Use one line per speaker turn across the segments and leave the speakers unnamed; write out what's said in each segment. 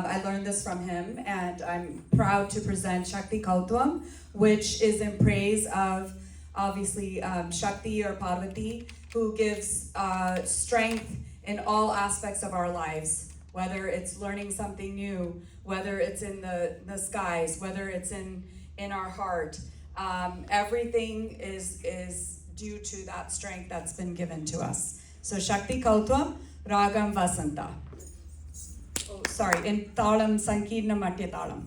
I learned this from him, and I'm proud to present Shakti Kautvam, which is in praise of, obviously, Shakti or Parvati, who gives strength in all aspects of our lives, whether it's learning something new, whether it's in the skies, whether it's in our heart. Everything is due to that strength that's been given to us. So Shakti Kautvam, Ragam Vasanta. Oh, sorry, in Talam Sankirna Matya Talam.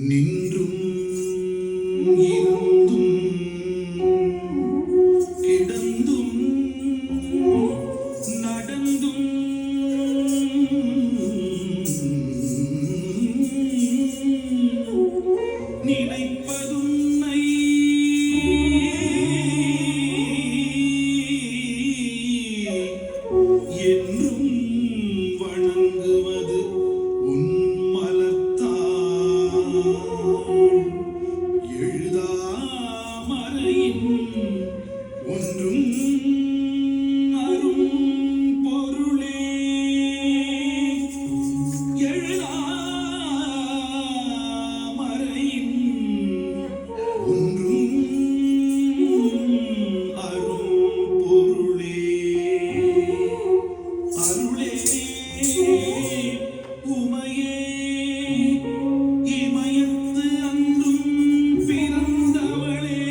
நின்றும் இருந்தும் கிடந்தும் நடந்தும் நினைப்பதுன்னை என்றும் வணங்குவது உன் எழுதாமறையின் ஒன்றும் அரும் பொருளே எழுதாமறையின் ஒன்றும் அரும் பொருளே அருளே உமையே இமயத்து அன்றும் பிறந்தவளே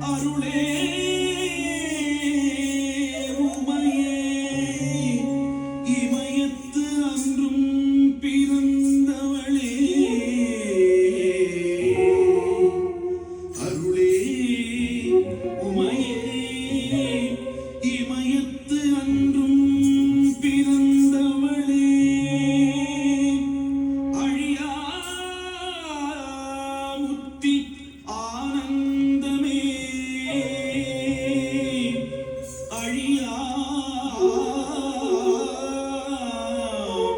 அருளே உமையே இமயத்து அன்றும் பிறந்தவளே அருளே உமையே இமயத்து அன்றும் பிறந்தவளே அழியா முத்தி ஆனந்தமே அழியா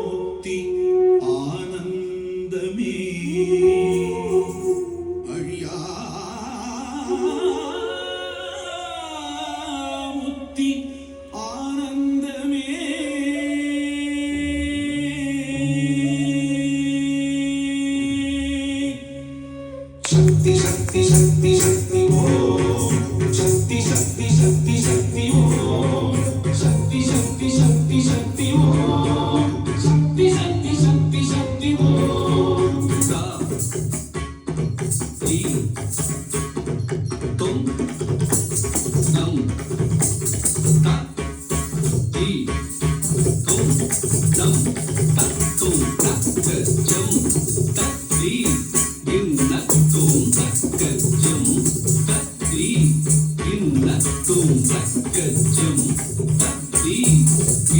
முத்தி ஆனந்தமே அழியா முத்தி ஆனந்தமே சக்தி சக்தி சக்தி சக்தி ஓம் சக்தி சக்தி சக்தி சக்தி ஓம் சக்தி சக்தி சக்தி சக்தி ஓம் சக்தி சக்தி சக்தி சக்தி ஓம் தா தி தும் நம் தா தி தும் நம் தா தும் தா ஜம் தா தி Tum takajum tadi inna tum takajum tadi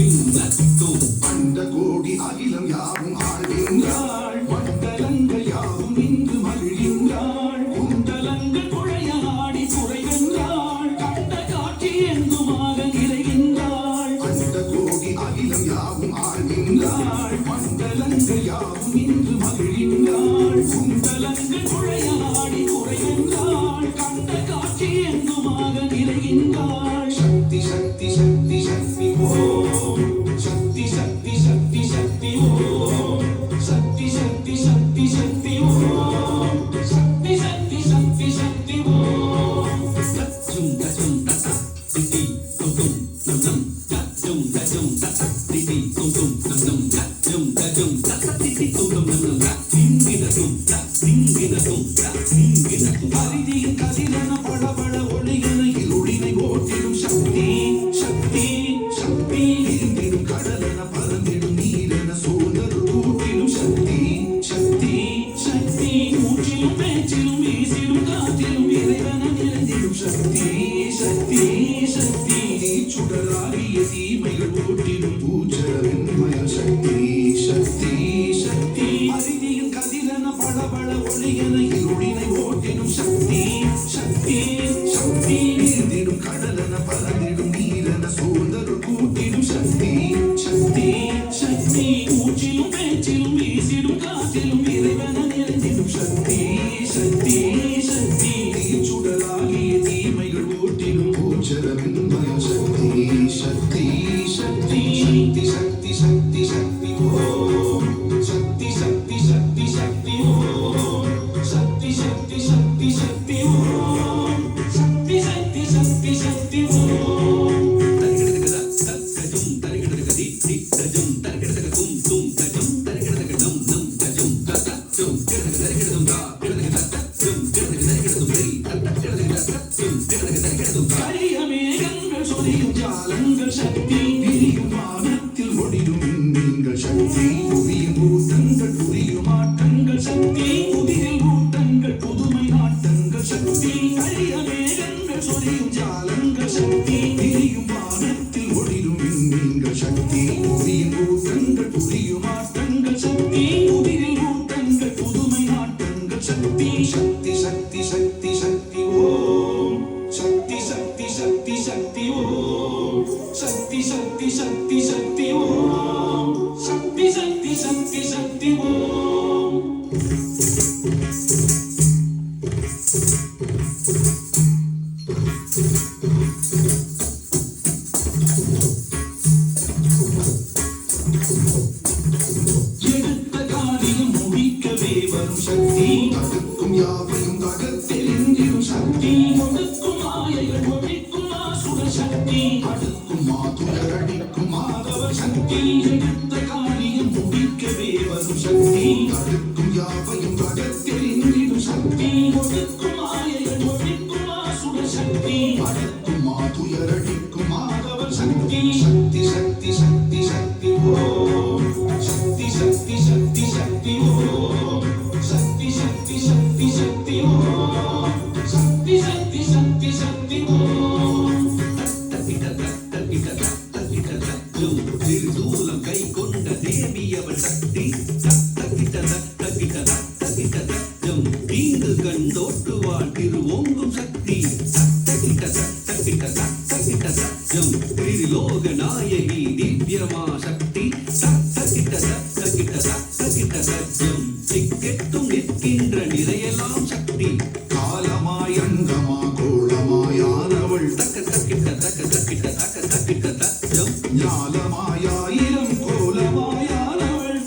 inna tum அந்த கோடி அகிலம் யாவும் ஆழ்கின்றாள் மண்டலங்கள் யாவும் நின்று மகிழ்கின்றாள் குண்டலங்கள் குழையாடி குறைகின்றாள் கண்ட காட்சி எங்குமாக நிறைகின்றாள் அந்த கோடி அகிலம் யாவும் ஆழ்கின்றாள் மண்டலங்கள் யாவும் நின்று மகிழ்கின்றாள் குண்டலங்கள் குழையாடி குறைகின்றாள் கண்ட காட்சி எங்குமாக நிறைகின்றாள் சக்தி சக்தி சக்தி சக்தி ஓம் சக்தி சக்தி சக்தி சக்தி ஓம் சக்தி சக்தி சக்தி சக்தி ஓம் சக்தி சக்தி சக்தி சக்தி ஓம் தச்சும் தச்சும் தத்தா திதி தும் நம் நம் தச்சும் தச்சும் தத்தா திதி தும் நம் நம் தச்சும் தச்சும் தத்தா திதி தும் நம் நம் திந்தி தச்சும்
அரிதியின் கதிரென பளபள ஒளியென இருளினை ஓட்டிடும் சக்தி சக்தி சக்தி எரிந்திடும் கடலென பறந்திடும் நீரென சூழ்ந்தது கூட்டிடும் சக்தி சக்தி சக்தி மூச்சிலும் பேச்சிலும் வீசிடும் காற்றிலும் இறைவன நிறைந்திடும் சக்தி சக்தி சக்தி சுடராகிய தீமைகள் ஓட்டிடும் பூச்சரவின்மய சக்தி சக்தி சக்தி அரிதியின் கதிரென பளபள ஒளியென இருளினை ஓட்டிடும் சக்தி சக்தி சக்தி நீந்திடும் கடலென பறந்திடும் நீரென சூழ்ந்தது கூட்டிடும் சக்தி சக்தி சக்தி மூச்சிலும் பேச்சிலும் வீசிடும் காற்றிலும் இறைவன நிறைந்திடும் சக்தி சக்தி சக்தி சுடராகிய தீமைகள் ஓட்டிடும் பூச்சரவின்மய சக்தி சக்தி சக்தி சக்தி சக்தி சக்தி சக்தி ஓம் சக்தி சக்தி சக்தி சக்தி ஓம் சக்தி சக்தி சக்தி சக்தி ஓம் சக்தி சக்தி சக்தி சக்தி ஓம் கரிய மேகங்கள் சொரியும் ஜாலங்கள் சக்தி விரியும் வானத்தில் ஒளிரும் விண்மீன்கள் சக்தி புவியும் பூதங்கள் புரியும் ஆட்டங்கள் சக்தி புதிரில் கூட்டங்கள் புதுமை நாட்டங்கள் சக்தி கரிய மேகங்கள் சொரியும் ஜாலங்கள் சக்தி விரியும் வானத்தில் ஒளிரும் விண்மீன்கள் சக்தி புவியும் பூதங்கள் புரியும் ஆட்டங்கள் சக்தி புதிரில் கூட்டங்கள் புதுமை நாட்டங்கள் சக்தி சக்தி சக்தி சக்தி சக்தி ஓம் சக்தி சக்தி சக்தி சக்தி ஓம் சக்தி சக்தி சக்தி சக்தி ஓம் சக்தி சக்தி சக்தி சக்தி ஓம் எடுத்த காரியம் முடிக்கவே வரும் சக்தி தடுக்கும் யாவையும் தகர்த்தெறிந்திடும் சக்தி ஒடுக்கும் மாயைகள் ஒழிக்கும் ஆசுர சக்தி அடுக்கும் மாதுயரடிக்கும் மாதவ சக்தி எடுத்த காரியம் முடிக்கவே வரும் சக்தி தடுக்கும் யாவையும் தகர்த்தெறிந்திடும் சக்தி ஒடுக்கும் மாயைகள் ஒழிக்கும் ஆசுர சக்தி அடுக்கும் மாதுயரடிக்கும் மாதவ சக்தி சக்தி சக்தி சக்தி சக்தி ஓம் சக்தி சக்தி சக்தி சக்தி ஓம் சக்தி சக்தி சக்தி சக்தி ஓம் சக்தி சக்தி சக்தி சக்தி ஓம்
திருசூலம் கை கொண்ட தேவி அவள் சக்தி தீங்கு கண்டோட்டுவாள் திருவோங்கும் சக்தி திரிலோக நாயகி திவ்யமா சக்தி சிக்கெட்டும் நிற்கின்ற நிறையெல்லாம் சக்தி
காலமாய் அங்கமா கோளமாயானவள் ஞாலமாயாயிரம் கோலமாயானவள்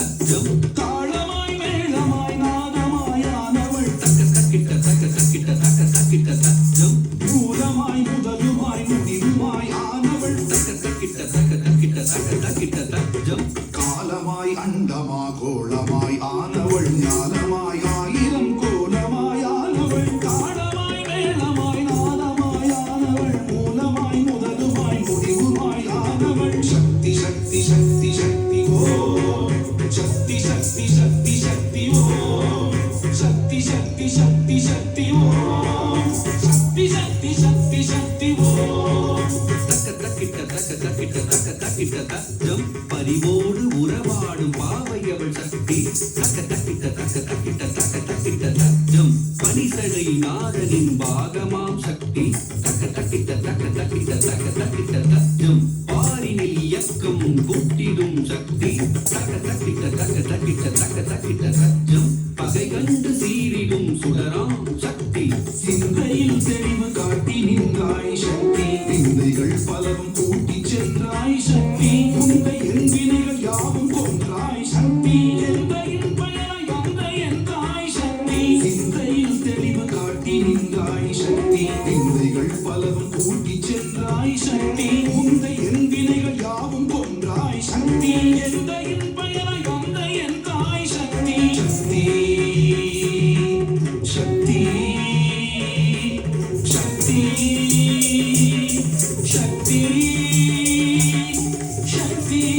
தாளமாய் மேளமாய் நாதமாயானவள் மூலமாய் முதலுமாய் முடிவுமாய் ஆனவள் காலமாய் அண்டமா கோளமாய் ஆனவள் ஞாலமாய் ஆயிரம் கோலமாய் ஆனவள் தாளமாய் மேளமாய் நாதமாய் ஆனவள் மூலமாய் முதலுமாய் முடிவுமாய் ஆனவள் சக்தி சக்தி சக்தி சக்தி ஓம் சக்தி சக்தி சக்தி சக்தி ஓம் சக்தி சக்தி சக்தி சக்தி ஓம் சக்தி சக்தி சக்தி சக்தி ஓம்
பரிவோடு உறவாடும் பாவையவள் சக்தி பனிசடை நாதனின் பாகமாம் சக்தி பாரினில் இயக்கம் கூட்டிடும் சக்தி பகை கண்டு சீரிடும் சுடராம் சக்தி
சிந்தையில் தெளிவு காட்டி நின்றாய் சக்தி விந்தைகள் பலவும் கூட்டி சென்றாய் சக்தி உந்தை என் வினைகள் யாவும் கொன்றாய் சக்தி எந்தையின் பயனாய் வந்த என்றாய் சக்தி சிந்தையில் தெளிவு காட்டி நின்றாய் சக்தி விந்தைகள் பலவும் கூட்டி சென்றாய் சக்தி உந்தை என் வினைகள் யாவும் கொன்றாய் சக்தி எந்தையின் பயனாய் வந்த என்றாய் शक्ति शक्ति शक्ति शक्ति शक्ति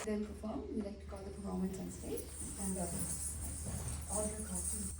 They'll perform. We like to call the performance on stage. And all your costumes.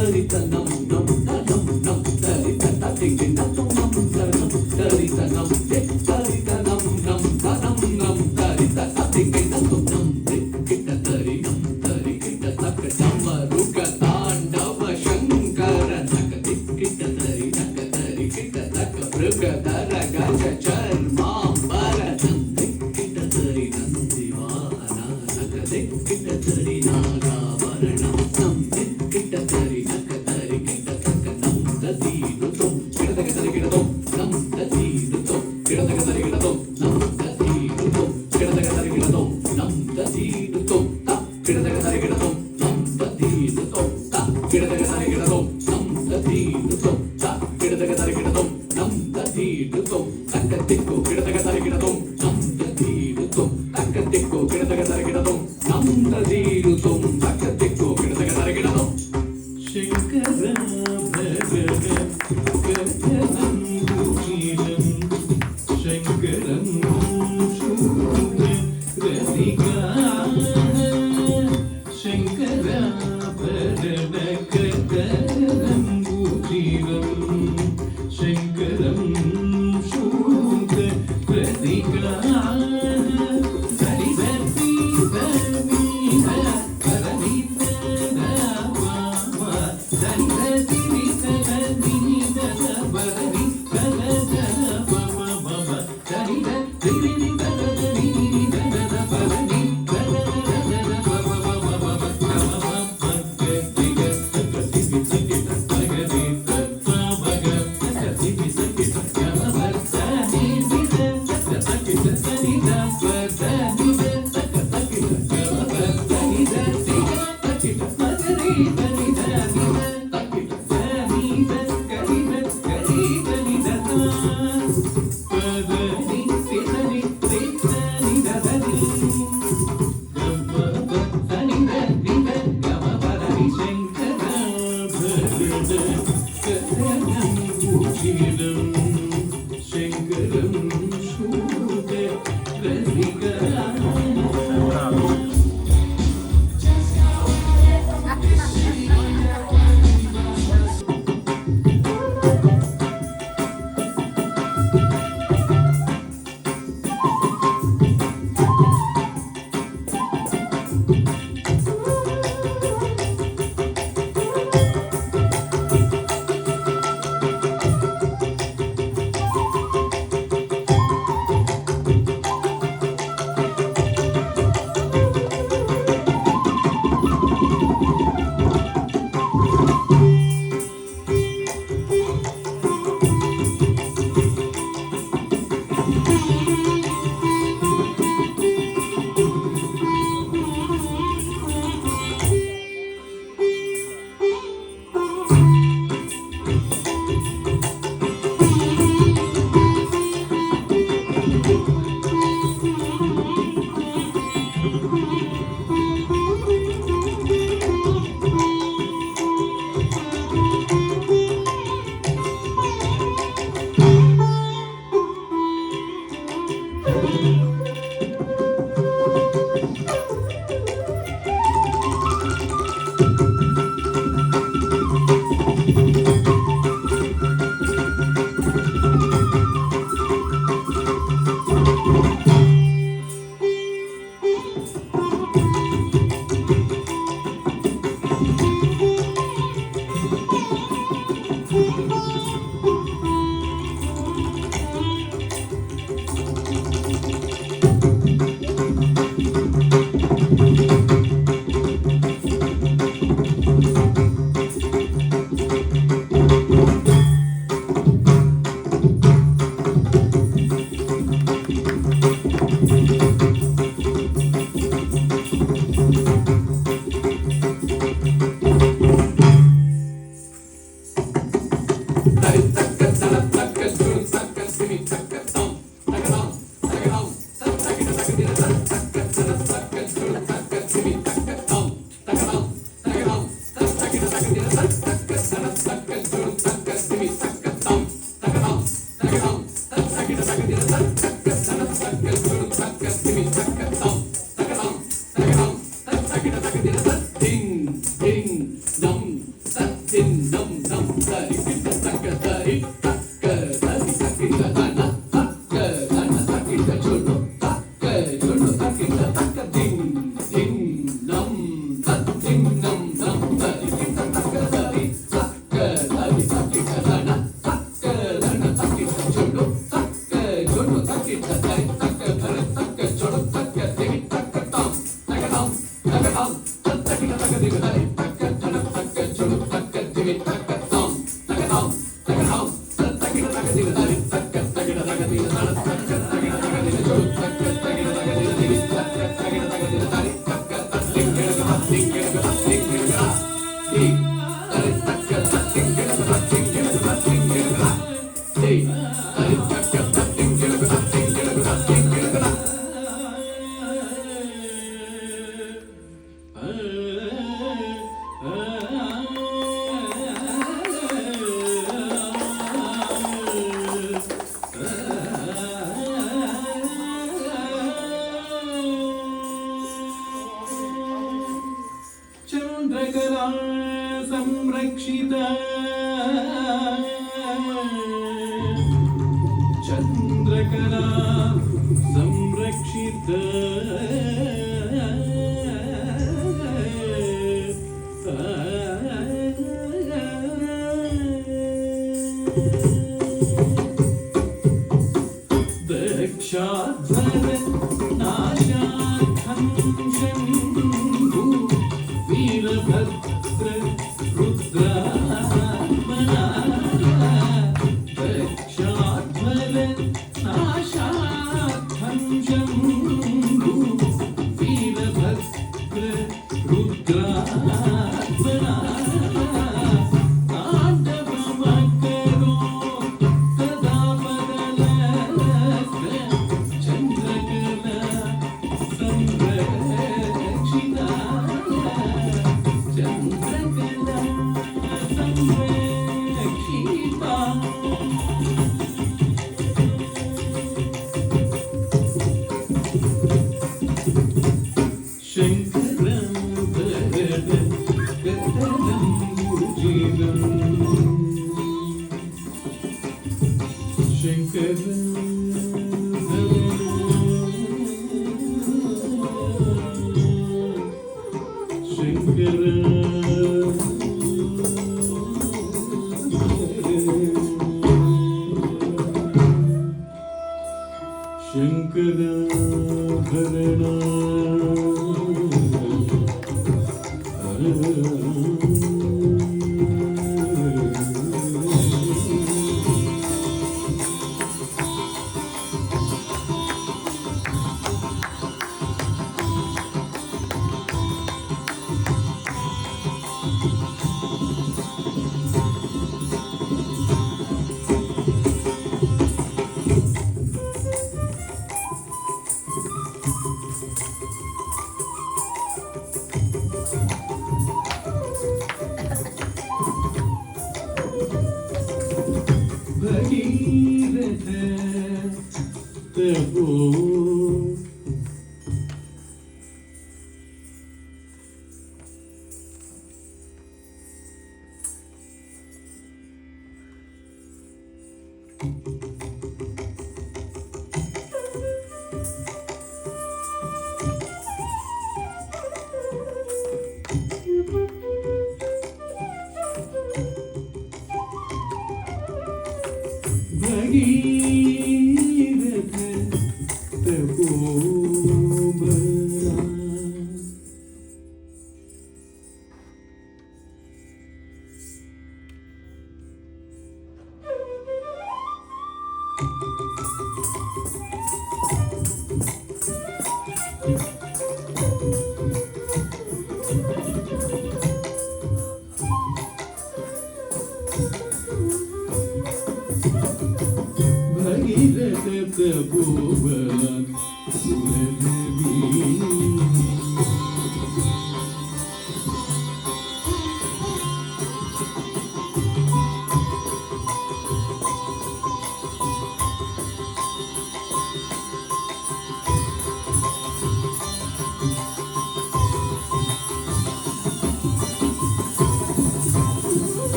Taritanam, ಗಿಡದಗ ತರಿಗಿಡದಂ ನಮ್ ತದೀದು ತೊಂತ ಗಿಡದಗ ತರಿಗಿಡದಂ ನಮ್ ತದೀದು ತೊಂತ ಗಿಡದಗ ತರಿಗಿಡದಂ ನಮ್ ತದೀದು ತೊಂ ತಕ್ಕದಿಕ್ಕು ಗಿಡದಗ ತರಿಗಿಡದಂ ನಮ್ ತದೀದು ತೊಂ ತಕ್ಕದಿಕ್ಕು ಗಿಡದಗ ತರಿಗಿಡದಂ ನಮ್ ತದೀದು ತೊಂ ತಕ್ಕದಿಕ್ಕು ಗಿಡದಗ ತರಿಗಿಡದಂ ಶಂಕರ ശങ്കരം चन्द्रकला संरक्षिता चन्द्रकला संरक्षिता दक्षाध्वर नाशार्थं शम्भु वीरभद्र रुद्रात्मना दक्षाध्वर नाशार्थं शम्भु वीरभद्र रुद्रात्मना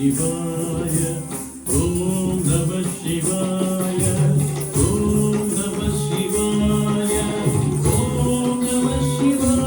शिवाय ॐ नमः शिवाय ॐ नमः शिवाय ॐ नमः शिवाय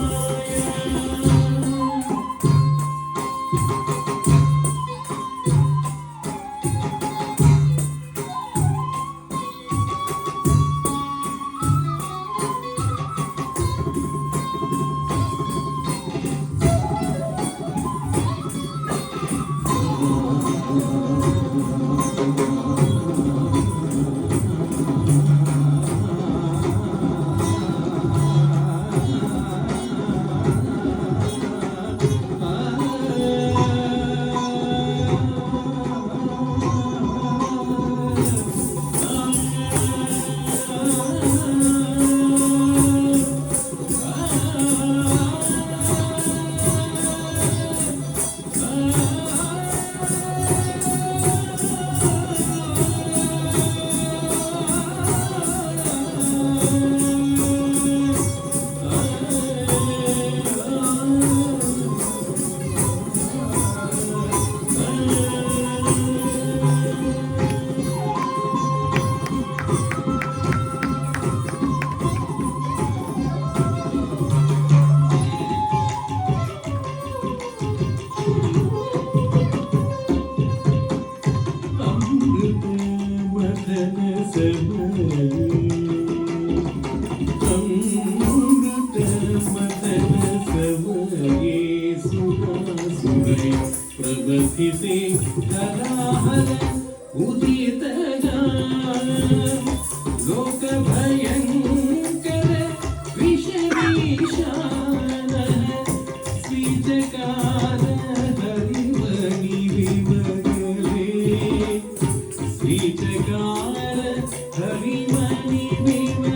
प्रबधिते हराहर उदितगा लोकभयङ्कर विषविशाल श्रीजकार हरिमणि विमगले श्रीजकार हरिमणि विमगले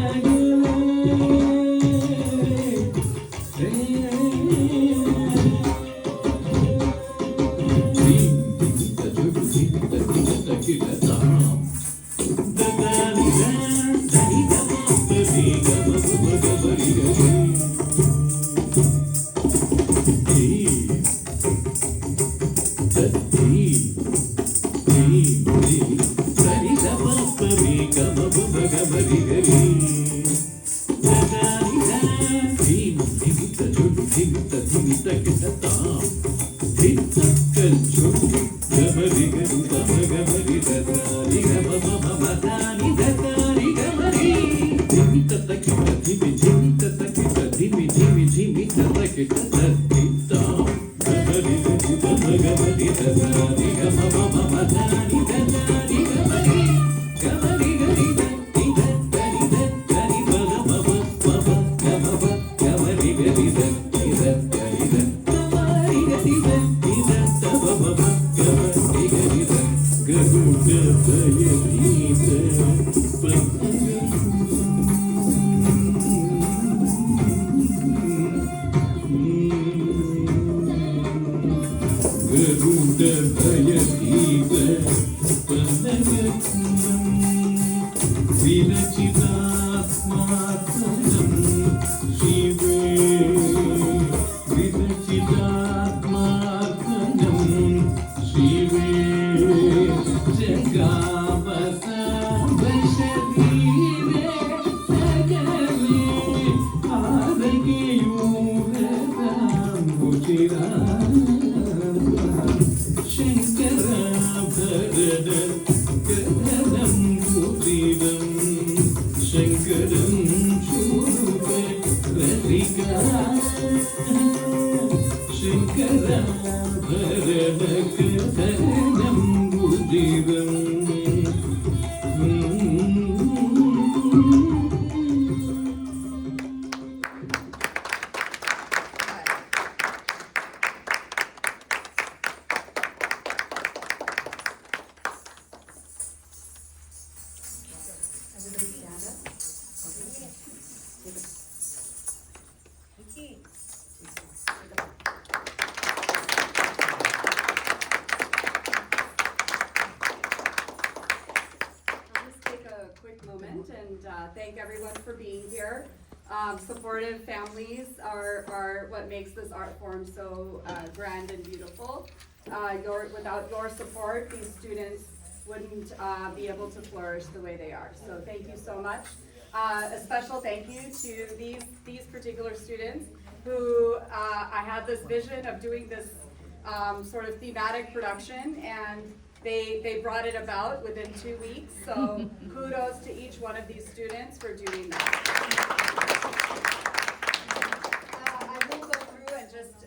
Thank everyone for being here. Supportive families are what makes this art form so grand and beautiful. without your support, these students wouldn't be able to flourish the way they are. So thank you so much. A special thank you to these particular students who I had this vision of doing this sort of thematic production, and they brought it about within 2 weeks. So kudos to each one of these students for doing that. I will go through and just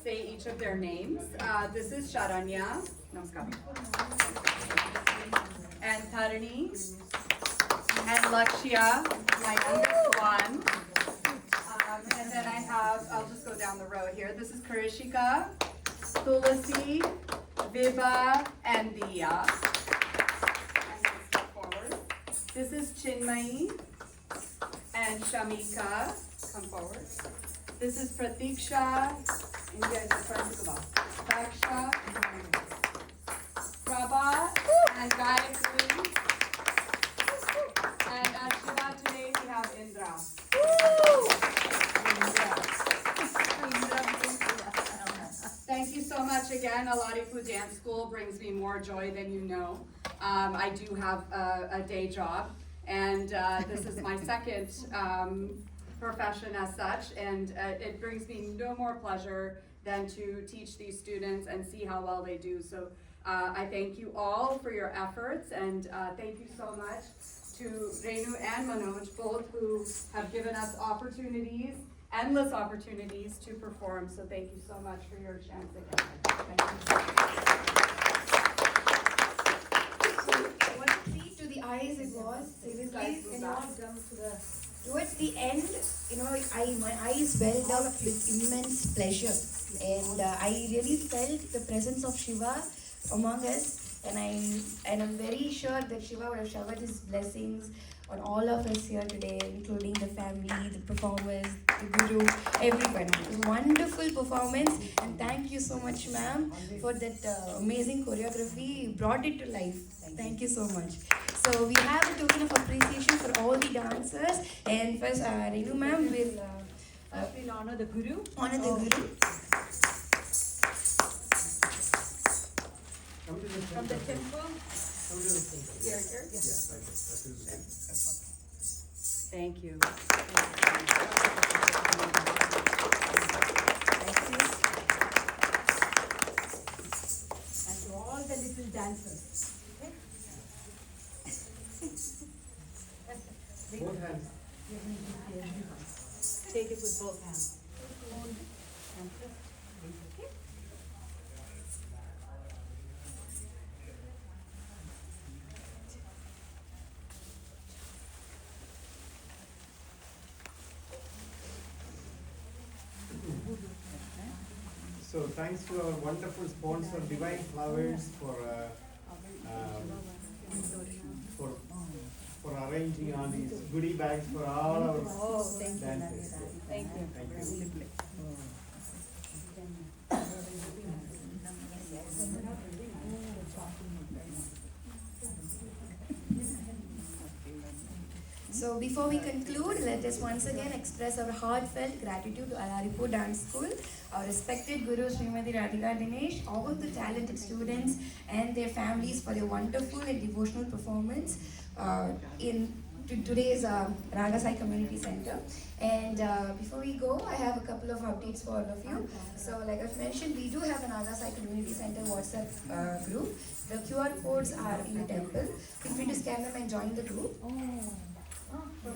say each of their names. This is Sharanya. Namaskar. And Tharani. And Lakshya, my youngest one. And then I have, I'll just go down the road here. This is Karishika, Tulasi, Vibha, and Diya. And step forward. This is Chinmayi and Shamika. Come forward. This is Pratiksha. India is Daksha, Prabha, and Gayatri. And at Shiva today we have Indra. Thank you so much again. Alaripu Dance School brings me more joy than you know. I do have a day job, and this is my second profession as such, and it brings me no more pleasure than to teach these students and see how well they do. So I thank you all for your efforts, and thank you so much to Renu and Manoj, both who have given us opportunities, endless opportunities to perform. So thank you so much for your chance again. Thank you.
What a treat to the eyes it was. Seriously, towards the end, my eyes welled up with immense pleasure, and I really felt the presence of Shiva among us. And I'm very sure that Shiva would have showered his blessings on all of us here today, including the family, the performers, the guru, everyone. It was a wonderful performance, and thank you so much, ma'am, for that amazing choreography. You brought it to life. Thank you so much. So we have a token of appreciation for all the dancers, and first, Renu ma'am will
honor the guru.
honor the guru.
From the temple.
Here. Thank you.
And to all the little dancers. Okay?
Both hands.
Take it with both hands. Okay?
So thanks to our wonderful sponsor Divine Flowers for arranging all these goodie bags for all our dancers.
Thank you.
Thank you.
So before we conclude, let us once again express our heartfelt gratitude to Alaripu Dance School, our respected Guru Srimati Radhika Dinesh, all the talented students and their families for their wonderful and devotional performance in today's Raga Sai Community Center. And before we go, I have a couple of updates for all of you. So like I've mentioned, we do have an Raga Sai Community Center WhatsApp group. The QR codes are in the temple. Feel free to scan them and join the group.
You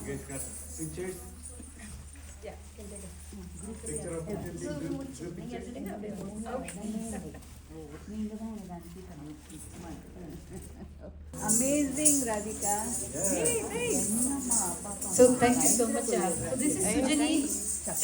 guys got pictures?
Yeah, can take a
Picture of group pictures?
Amazing, Radhika.
Yeah.
So thank you
So much. So this is Sujani.